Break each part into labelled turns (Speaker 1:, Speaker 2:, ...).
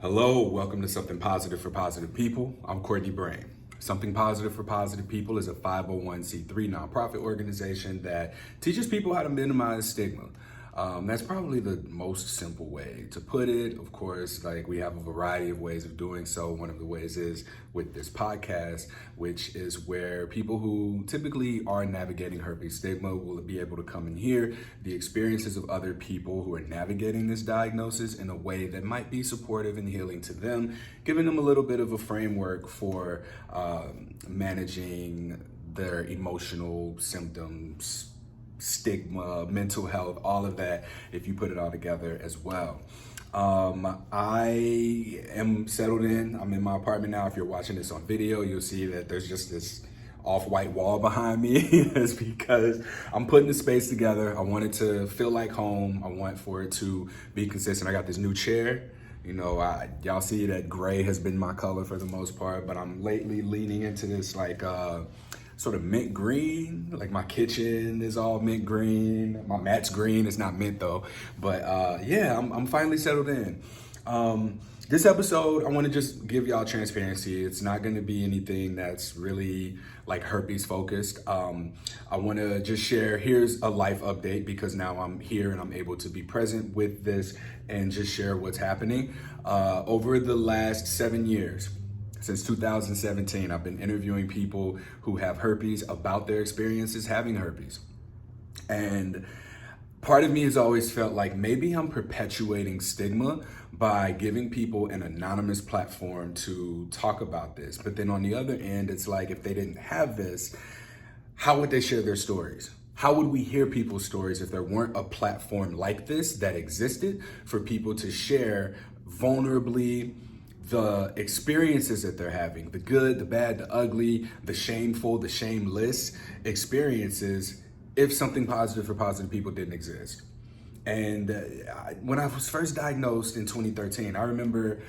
Speaker 1: Hello, welcome to Something Positive for Positive People. I'm Courtney Brain. Something Positive for Positive People is a 501c3 nonprofit organization that teaches people how to minimize stigma. That's probably the most simple way to put it. Of course, we have a variety of ways of doing so. One of the ways is with this podcast, which is where people who typically are navigating herpes stigma will be able to come and hear the experiences of other people who are navigating this diagnosis in a way that might be supportive and healing to them, giving them a little bit of a framework for managing their emotional symptoms, stigma, mental health, all of that, if you put it all together as well. I am settled in. I'm in my apartment now. If you're watching this on video, you'll see that there's just this off-white wall behind me. It's because I'm putting the space together. I want it to feel like home. I want for it to be consistent. I got this new chair. You know, y'all see that gray has been my color for the most part, but I'm lately leaning into this sort of mint green. Like my kitchen is all mint green. My mat's green. It's not mint though. But I'm finally settled in. This episode, I want to just give y'all transparency. It's not going to be anything that's really like herpes focused. I want to just share, here's a life update because now I'm here and I'm able to be present with this and just share what's happening. Over the last 7 years, since 2017, I've been interviewing people who have herpes about their experiences having herpes. And part of me has always felt like maybe I'm perpetuating stigma by giving people an anonymous platform to talk about this. But then on the other end, it's like if they didn't have this, how would they share their stories? How would we hear people's stories if there weren't a platform like this that existed for people to share vulnerably the experiences that they're having, the good, the bad, the ugly, the shameful, the shameless experiences, if something positive for positive people didn't exist. And when I was first diagnosed in 2013, I remember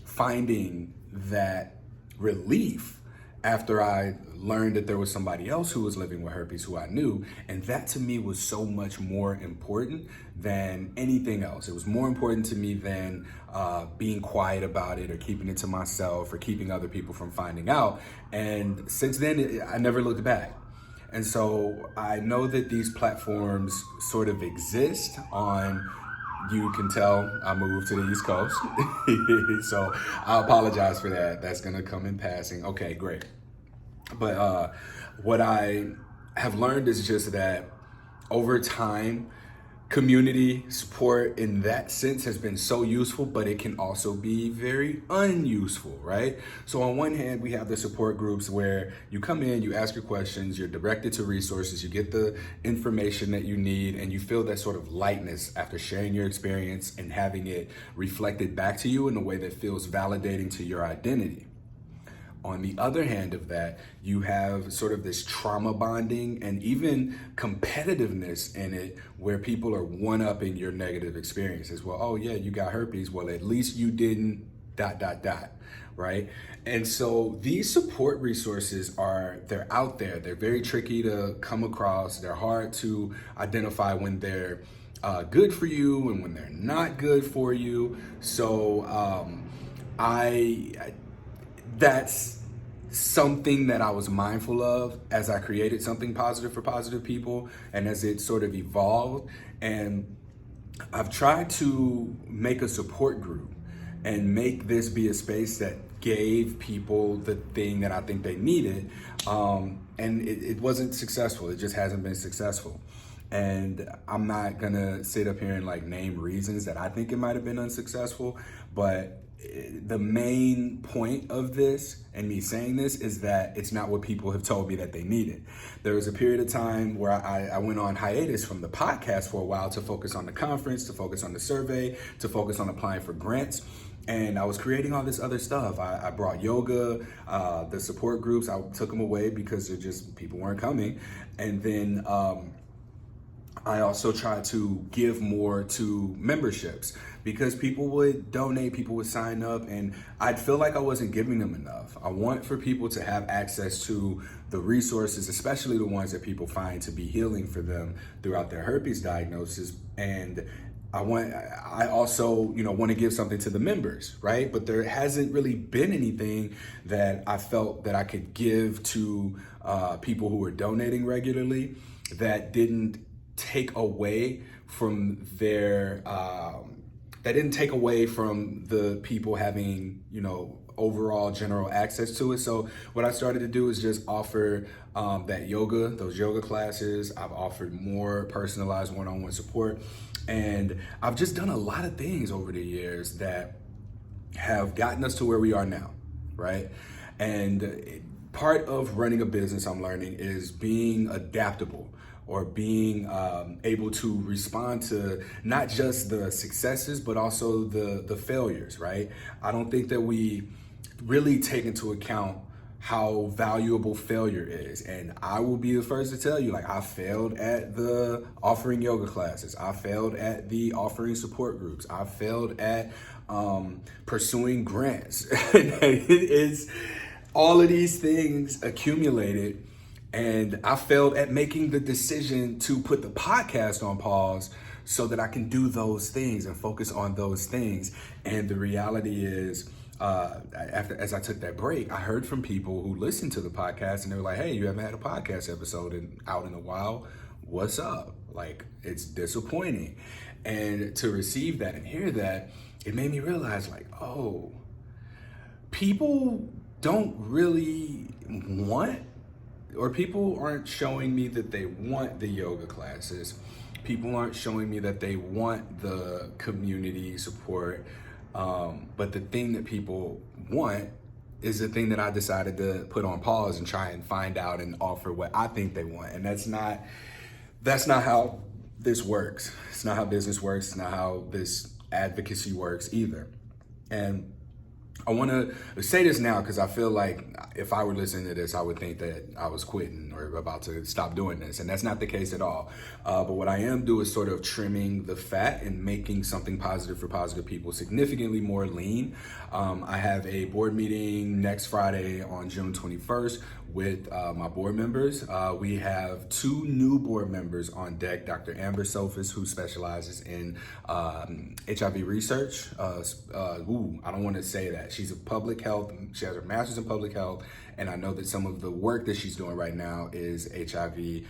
Speaker 1: finding that relief after I learned that there was somebody else who was living with herpes who I knew. And that to me was so much more important than anything else. It was more important to me than being quiet about it or keeping it to myself or keeping other people from finding out. And since then, I never looked back. And so I know that these platforms sort of exist on, you can tell I moved to the East Coast. So I apologize for that. That's gonna come in passing. Okay, great. But what I have learned is just that over time, community support in that sense has been so useful, but it can also be very unuseful, right? So on one hand, we have the support groups where you come in, you ask your questions, you're directed to resources, you get the information that you need, and you feel that sort of lightness after sharing your experience and having it reflected back to you in a way that feels validating to your identity. On the other hand of that, you have sort of this trauma bonding and even competitiveness in it where people are one-upping your negative experiences. Well, oh yeah, you got herpes. Well, at least you didn't ... right? And so these support resources they're out there. They're very tricky to come across. They're hard to identify when they're good for you and when they're not good for you. So that's something that I was mindful of as I created Something Positive for Positive People and as it sort of evolved. And I've tried to make a support group and make this be a space that gave people the thing that I think they needed. And it wasn't successful. It just hasn't been successful. And I'm not gonna sit up here and name reasons that I think it might have been unsuccessful, but the main point of this and me saying this is that it's not what people have told me that they needed. There was a period of time where I went on hiatus from the podcast for a while to focus on the conference, to focus on the survey, to focus on applying for grants. And I was creating all this other stuff. I brought yoga, the support groups, I took them away because people weren't coming. And then I also tried to give more to memberships because people would donate, people would sign up, and I'd feel like I wasn't giving them enough. I want for people to have access to the resources, especially the ones that people find to be healing for them throughout their herpes diagnosis. And I also, want to give something to the members, right? But there hasn't really been anything that I felt that I could give to people who are donating regularly that didn't take away from the people having, overall general access to it. So what I started to do is just offer those yoga classes. I've offered more personalized one-on-one support. And I've just done a lot of things over the years that have gotten us to where we are now, right? And part of running a business, I'm learning, is being adaptable, or being able to respond to not just the successes, but also the failures, right? I don't think that we really take into account how valuable failure is. And I will be the first to tell you, I failed at the offering yoga classes. I failed at the offering support groups. I failed at pursuing grants. It's all of these things accumulated. And I failed at making the decision to put the podcast on pause so that I can do those things and focus on those things. And the reality is, as I took that break, I heard from people who listened to the podcast, and they were like, "Hey, you haven't had a podcast episode out in a while. What's up?" It's disappointing. And to receive that and hear that, it made me realize, oh, people don't really want, or people aren't showing me that they want the yoga classes. People aren't showing me that they want the community support. But the thing that people want is the thing that I decided to put on pause and try and find out and offer what I think they want. And that's not how this works. It's not how business works. It's not how this advocacy works either. And I want to say this now because I feel like if I were listening to this, I would think that I was quitting or about to stop doing this. And that's not the case at all. But what I am doing is sort of trimming the fat and making something positive for positive people significantly more lean. I have a board meeting next Friday on June 21st with my board members. We have 2 new board members on deck. Dr. Amber Sophis, who specializes in HIV research. I don't want to say that. She's a public health. She has her master's in public health. And I know that some of the work that she's doing right now is HIV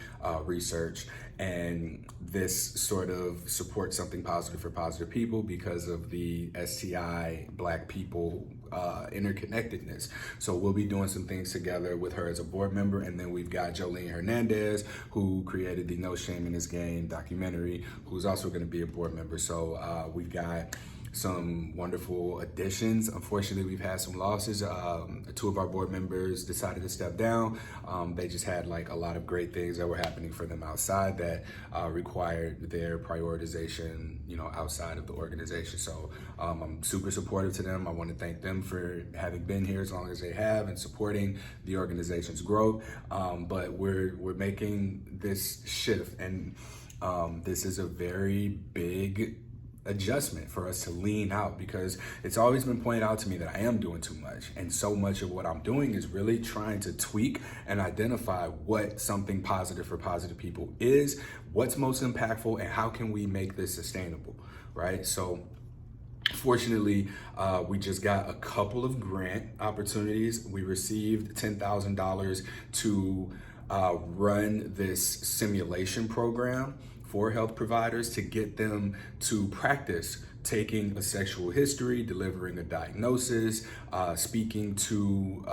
Speaker 1: research. And this sort of supports something positive for positive people because of the STI Black people interconnectedness. So we'll be doing some things together with her as a board member. And then we've got Jolene Hernandez, who created the No Shame in This Game documentary, who's also going to be a board member. So we've got some wonderful additions. Unfortunately, we've had some losses. 2 of our board members decided to step down. They just had a lot of great things that were happening for them outside that required their prioritization, outside of the organization. So I'm super supportive to them. I want to thank them for having been here as long as they have and supporting the organization's growth. But we're making this shift, and this is a very big adjustment for us to lean out, because it's always been pointed out to me that I am doing too much, and so much of what I'm doing is really trying to tweak and identify what something positive for positive people is, what's most impactful, and how can we make this sustainable, right? So fortunately, we just got a couple of grant opportunities. We received $10,000 to run this simulation program for health providers to get them to practice taking a sexual history, delivering a diagnosis, speaking to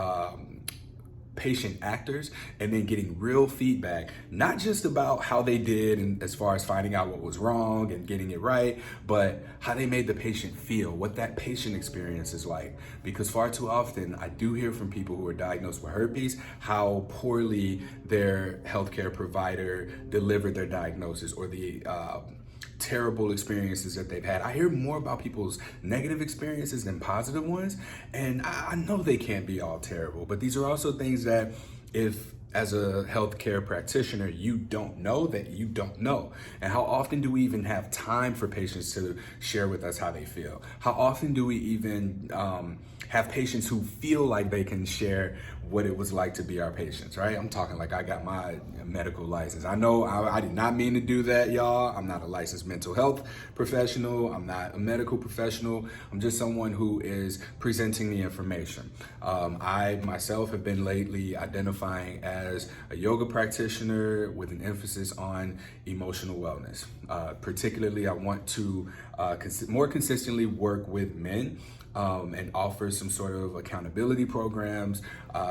Speaker 1: patient actors, and then getting real feedback, not just about how they did and as far as finding out what was wrong and getting it right, but how they made the patient feel, what that patient experience is like. Because far too often, I do hear from people who are diagnosed with herpes how poorly their healthcare provider delivered their diagnosis, or the terrible experiences that they've had. I hear more about people's negative experiences than positive ones, and I know they can't be all terrible, but these are also things that, if as a healthcare practitioner you don't know, that you don't know. And how often do we even have time for patients to share with us how they feel? How often do we even have patients who feel like they can share what it was like to be our patients, right? I'm talking like I got my medical license. I know I did not mean to do that, y'all. I'm not a licensed mental health professional. I'm not a medical professional. I'm just someone who is presenting the information. I myself have been lately identifying as a yoga practitioner with an emphasis on emotional wellness. Particularly, I want to more consistently work with men and offer some sort of accountability programs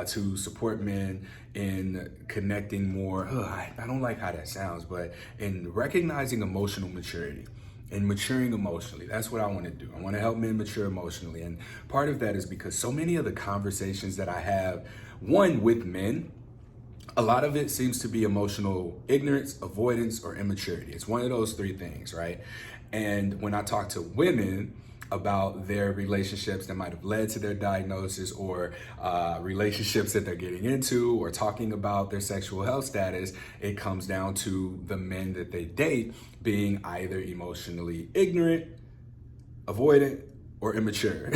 Speaker 1: to support men in connecting more. I don't like how that sounds, but in recognizing emotional maturity and maturing emotionally. That's what I want to do. I want to help men mature emotionally. And part of that is because so many of the conversations that I have, one, with men, a lot of it seems to be emotional ignorance, avoidance, or immaturity. It's one of those three things, right? And when I talk to women about their relationships that might have led to their diagnosis, or relationships that they're getting into, or talking about their sexual health status, it comes down to the men that they date being either emotionally ignorant, avoidant, or immature.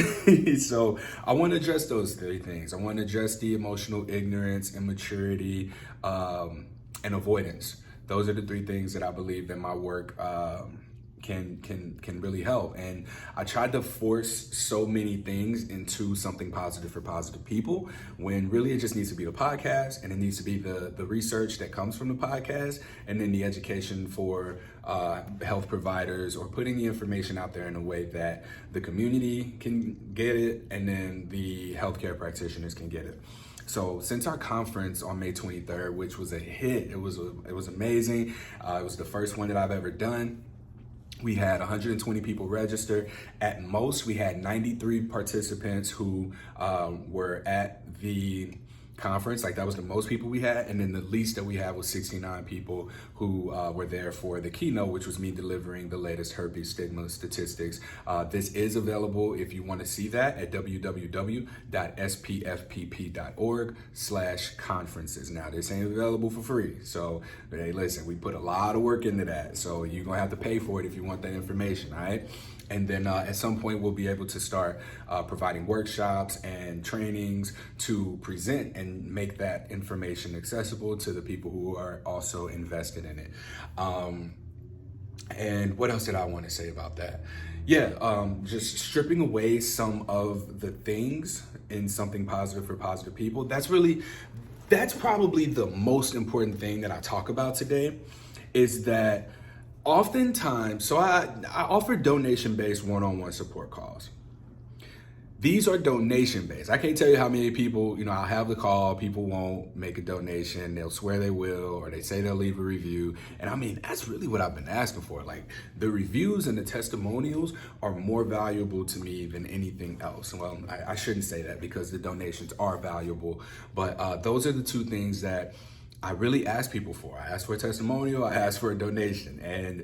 Speaker 1: So I want to address those three things. I want to address the emotional ignorance, immaturity, and avoidance. Those are the three things that I believe that my work can really help. And I tried to force so many things into something positive for positive people, when really it just needs to be the podcast, and it needs to be the research that comes from the podcast, and then the education for health providers, or putting the information out there in a way that the community can get it, and then the healthcare practitioners can get it. So since our conference on May 23rd, which was a hit, it was amazing. It was the first one that I've ever done. We had 120 people register. At most, we had 93 participants who were at the conference. Like, that was the most people we had. And then the least that we had was 69 people who were there for the keynote, which was me delivering the latest herpes stigma statistics. This is available if you want to see that at www.spfpp.org/conferences. Now, this ain't available for free. So, hey, listen, we put a lot of work into that. So you're going to have to pay for it if you want that information, all right? And then at some point, we'll be able to start providing workshops and trainings to present and make that information accessible to the people who are also invested in it. And what else did I want to say about that? Yeah, just stripping away some of the things in something positive for positive people. That's probably the most important thing that I talk about today, is that oftentimes, so I offer donation-based one-on-one support calls. These are donation-based. I can't tell you how many people, I'll have the call, people won't make a donation, they'll swear they will, or they say they'll leave a review. And I mean, that's really what I've been asking for. Like, the reviews and the testimonials are more valuable to me than anything else. Well, I shouldn't say that, because the donations are valuable, but those are the two things that I really ask people for. I ask for a testimonial, I ask for a donation. And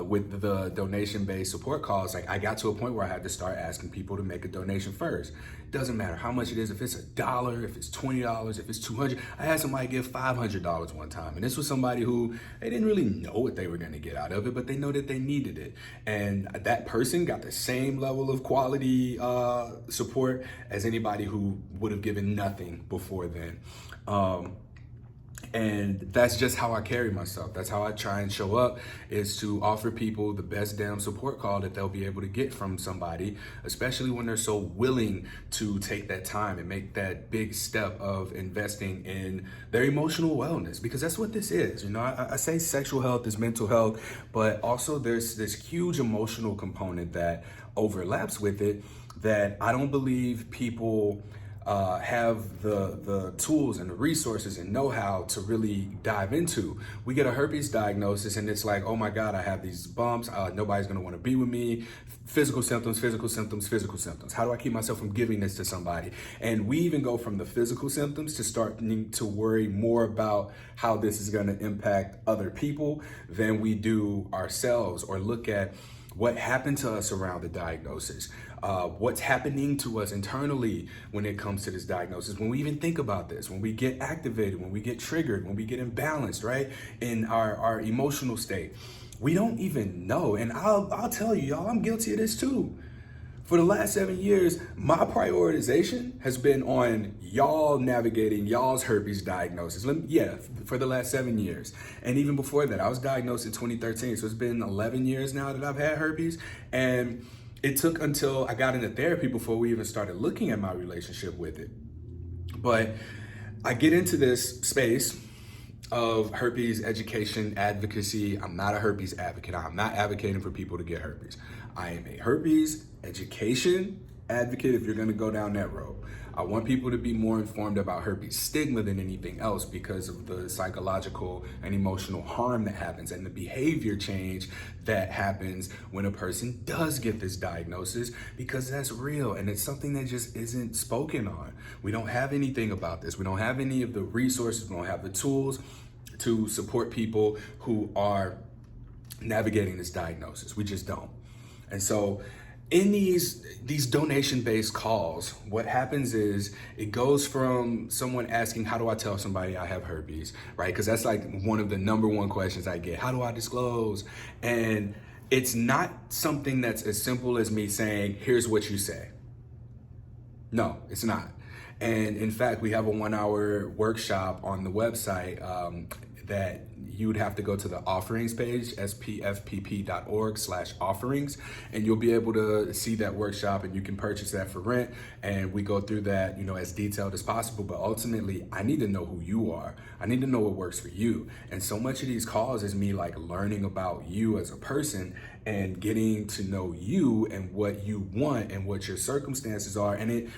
Speaker 1: with the donation-based support calls, like, I got to a point where I had to start asking people to make a donation first. It doesn't matter how much it is, if it's $1, if it's $20, if it's $200. I had somebody give $500 one time, and this was somebody who, they didn't really know what they were gonna get out of it, but they know that they needed it. And that person got the same level of quality support as anybody who would have given nothing before then. And that's just how I carry myself. That's how I try and show up, is to offer people the best damn support call that they'll be able to get from somebody, especially when they're so willing to take that time and make that big step of investing in their emotional wellness, because that's what this is. I say sexual health is mental health, but also there's this huge emotional component that overlaps with it that I don't believe people have the tools and the resources and know-how to really dive into. We get a herpes diagnosis and it's like, oh my God, I have these bumps, nobody's gonna wanna be with me, physical symptoms, physical symptoms, physical symptoms. How do I keep myself from giving this to somebody? And we even go from the physical symptoms to starting to worry more about how this is gonna impact other people than we do ourselves, or look at what happened to us around the diagnosis, what's happening to us internally when it comes to this diagnosis. When we even think about this, when we get activated, when we get triggered, when we get imbalanced, right, in our emotional state, we don't even know. And I'll tell you, y'all, I'm guilty of this too. For the last 7 years, my prioritization has been on y'all navigating y'all's herpes diagnosis. For the last 7 years. And even before that, I was diagnosed in 2013. So it's been 11 years now that I've had herpes. And it took until I got into therapy before we even started looking at my relationship with it. But I get into this space of herpes education advocacy. I'm not a herpes advocate. I'm not advocating for people to get herpes. I am a herpes education advocate if you're going to go down that road. I want people to be more informed about herpes stigma than anything else because of the psychological and emotional harm that happens and the behavior change that happens when a person does get this diagnosis, because that's real and it's something that just isn't spoken on. We don't have anything about this. We don't have any of the resources. We don't have the tools to support people who are navigating this diagnosis. We just don't. And so in these donation-based calls, what happens is it goes from someone asking, how do I tell somebody I have herpes, right? Because that's like one of the number one questions I get. How do I disclose? And it's not something that's as simple as me saying, here's what you say. No, it's not. And in fact, we have a 1-hour workshop on the website that you would have to go to the offerings page, spfpp.org/offerings, and you'll be able to see that workshop and you can purchase that for rent. And we go through that, as detailed as possible. But ultimately, I need to know who you are. I need to know what works for you. And so much of these calls is me like learning about you as a person and getting to know you and what you want and what your circumstances are. And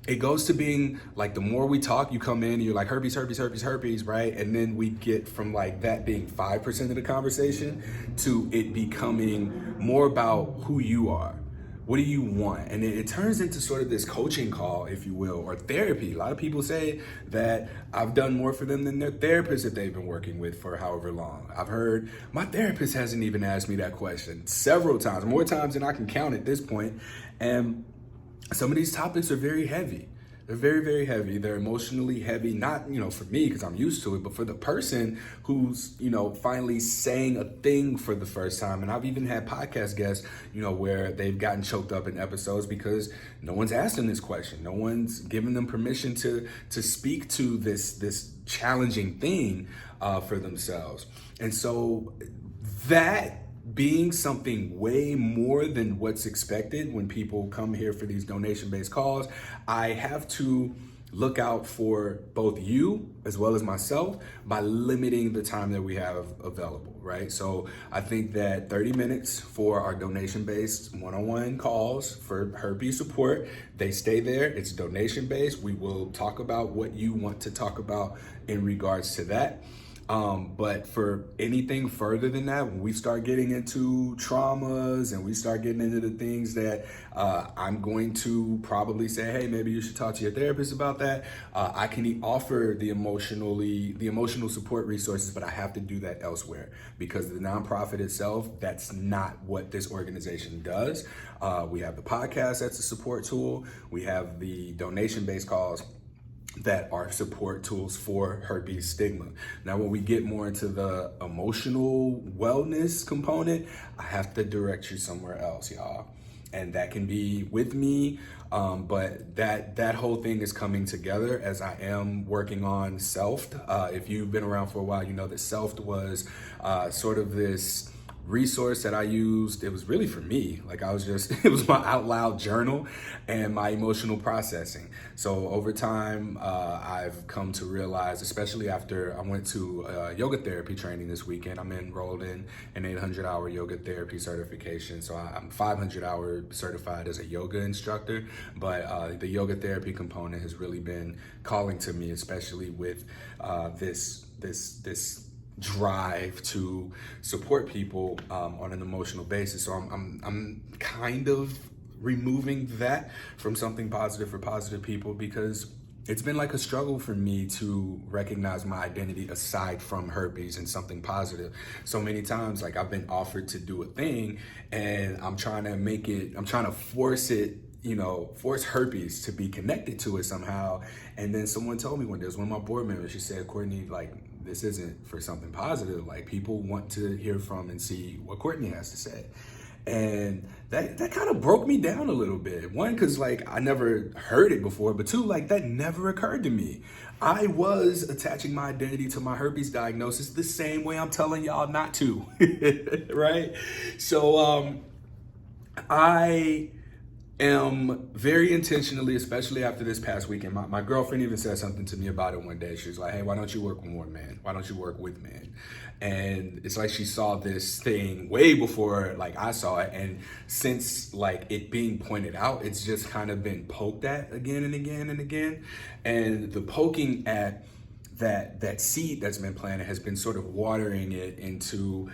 Speaker 1: it goes to being like, the more we talk, you come in and you're like, herpes, right? And then we get from like that being 5% of the conversation to it becoming more about who you are. What do you want? And it turns into sort of this coaching call, if you will, or therapy. A lot of people say that I've done more for them than their therapist that they've been working with for however long. I've heard my therapist hasn't even asked me that question several times, more times than I can count at this point. And some of these topics are very heavy. They're very, very heavy. They're emotionally heavy, not, for me, because I'm used to it, but for the person who's, finally saying a thing for the first time. And I've even had podcast guests, where they've gotten choked up in episodes because no one's asked them this question. No one's given them permission to speak to this challenging thing for themselves. And so that being something way more than what's expected when people come here for these donation-based calls, I have to look out for both you as well as myself by limiting the time that we have available, right? So I think that 30 minutes for our donation-based one-on-one calls for herpes support, they stay there. It's donation-based. We will talk about what you want to talk about in regards to that. But for anything further than that, when we start getting into traumas and we start getting into the things that I'm going to probably say, hey, maybe you should talk to your therapist about that. I can offer the emotional support resources, but I have to do that elsewhere because the nonprofit itself, that's not what this organization does. We have the podcast that's a support tool. We have the donation-based calls that are support tools for herpes stigma. Now, when we get more into the emotional wellness component, I have to direct you somewhere else, y'all. And that can be with me, but that whole thing is coming together as I am working on Selfed. If you've been around for a while, you know that Selfed was sort of this resource that I used. It was really for me. Like it was my out loud journal and my emotional processing. So over time, I've come to realize, especially after I went to yoga therapy training this weekend, I'm enrolled in an 800-hour yoga therapy certification. So I'm 500-hour certified as a yoga instructor, but the yoga therapy component has really been calling to me, especially with this drive to support people on an emotional basis. So I'm kind of removing that from something positive for positive people because it's been like a struggle for me to recognize my identity aside from herpes and something positive. So many times, like I've been offered to do a thing and I'm trying to force it, force herpes to be connected to it somehow. And then someone told me one day, it was one of my board members, she said, Courtney, like, this isn't for something positive. Like, people want to hear from and see what Courtney has to say. And that kind of broke me down a little bit. One, because like I never heard it before, but two, like that never occurred to me. I was attaching my identity to my herpes diagnosis the same way I'm telling y'all not to, right? So I am very intentionally, especially after this past weekend, my girlfriend even said something to me about it one day. She was like, hey, why don't you work with more men? Why don't you work with men? And it's like she saw this thing way before like I saw it. And since like it being pointed out, it's just kind of been poked at again and again and again. And the poking at that seed that's been planted has been sort of watering it into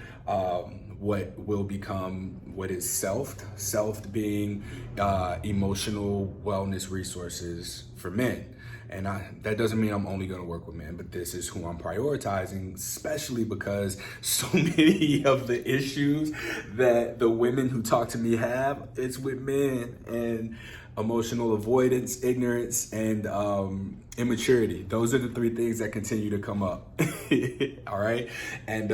Speaker 1: what will become what is self being emotional wellness resources for men. And that doesn't mean I'm only going to work with men, but this is who I'm prioritizing, especially because so many of the issues that the women who talk to me have, it's with men, and emotional avoidance, ignorance, and immaturity. Those are the three things that continue to come up. All right. And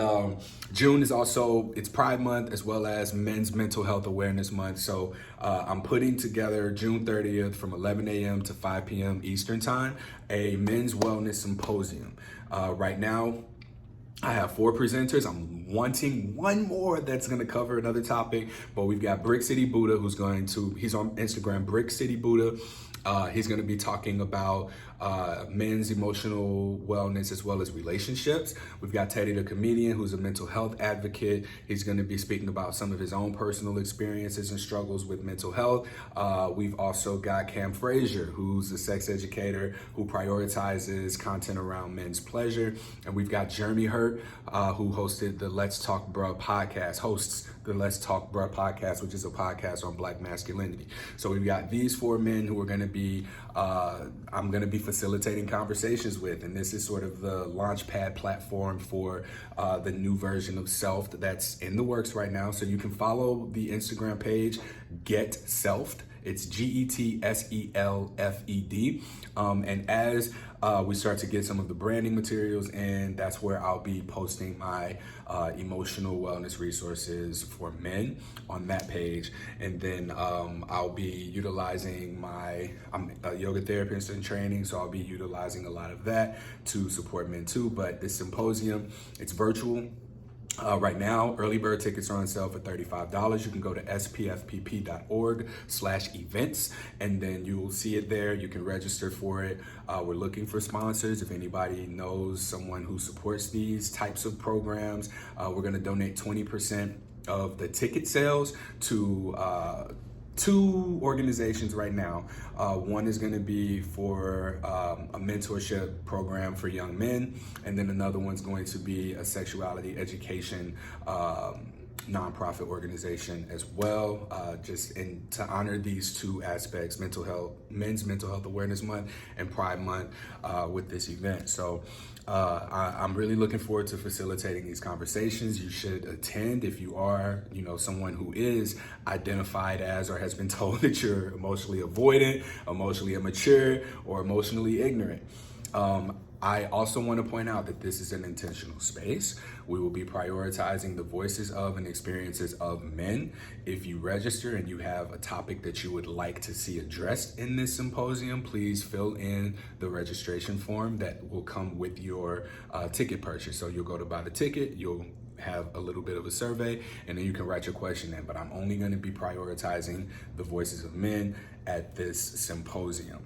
Speaker 1: June is also, it's Pride Month as well as Men's Mental Health Awareness Month. So I'm putting together June 30th from 11 a.m. to 5 p.m. Eastern Time, a men's wellness symposium. Right now, I have 4 presenters. I'm wanting one more that's going to cover another topic, but we've got Brick City Buddha, he's on Instagram, Brick City Buddha. He's going to be talking about men's emotional wellness as well as relationships. We've got Teddy the comedian, who's a mental health advocate. He's going to be speaking about some of his own personal experiences and struggles with mental health. We've also got Cam Frazier, who's a sex educator who prioritizes content around men's pleasure. And we've got Jeremy Hurt, who hosted the Let's Talk Bruh podcast, which is a podcast on Black masculinity. So we've got these 4 men who are going to be, I'm going to be facilitating conversations with, and this is sort of the launchpad platform for the new version of Selfed that's in the works right now. So you can follow the Instagram page, Get Selfed. It's GETSELFED. And as we start to get some of the branding materials in, that's where I'll be posting my emotional wellness resources for men on that page. And then I'll be utilizing I'm a yoga therapist in training, so I'll be utilizing a lot of that to support men too. But this symposium, it's virtual. Right now, early bird tickets are on sale for $35. You can go to spfpp.org/events, and then you will see it there. You can register for it. We're looking for sponsors. If anybody knows someone who supports these types of programs, we're going to donate 20% of the ticket sales to 2 organizations right now. One is going to be for a mentorship program for young men, and then another one's going to be a sexuality education nonprofit organization as well, to honor these 2 aspects: Men's Mental Health Awareness Month and Pride Month with this event. So I'm really looking forward to facilitating these conversations. You should attend if you are, someone who is identified as or has been told that you're emotionally avoidant, emotionally immature, or emotionally ignorant. I also want to point out that this is an intentional space. We will be prioritizing the voices of and experiences of men. If you register and you have a topic that you would like to see addressed in this symposium, please fill in the registration form that will come with your ticket purchase. So you'll go to buy the ticket, you'll have a little bit of a survey, and then you can write your question in. But I'm only going to be prioritizing the voices of men at this symposium.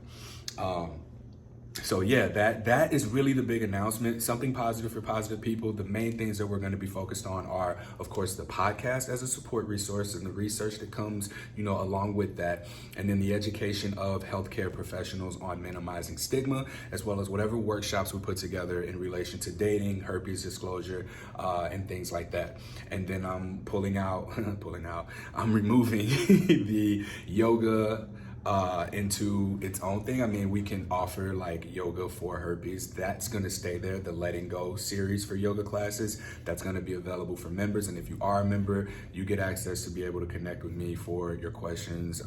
Speaker 1: So yeah, that is really the big announcement. Something positive for positive people. The main things that we're going to be focused on are, of course, the podcast as a support resource and the research that comes, along with that, and then the education of healthcare professionals on minimizing stigma, as well as whatever workshops we put together in relation to dating, herpes disclosure, and things like that. And then I'm I'm removing the yoga into its own thing. I mean, we can offer like yoga for herpes. That's going to stay there. The Letting Go series for yoga classes, that's going to be available for members. And if you are a member, you get access to be able to connect with me for your questions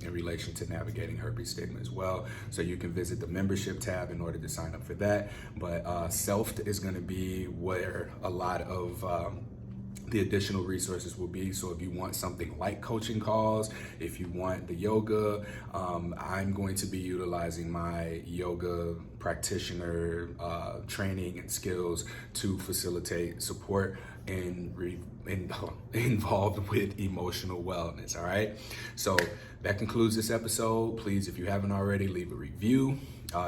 Speaker 1: in relation to navigating herpes stigma as well. So you can visit the membership tab in order to sign up for that. But Selfed is going to be where a lot of the additional resources will be. So if you want something like coaching calls, if you want the yoga, I'm going to be utilizing my yoga practitioner training and skills to facilitate support involved with emotional wellness. All right. So that concludes this episode. Please, if you haven't already, leave a review.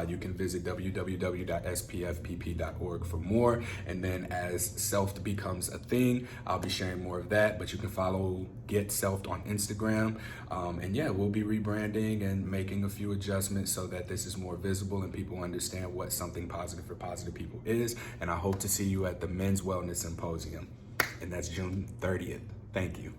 Speaker 1: You can visit www.spfpp.org for more. And then as Selfed becomes a thing, I'll be sharing more of that. But you can follow Get Selfed on Instagram. And yeah, we'll be rebranding and making a few adjustments so that this is more visible and people understand what something positive for positive people is. And I hope to see you at the Men's Wellness Symposium. And that's June 30th. Thank you.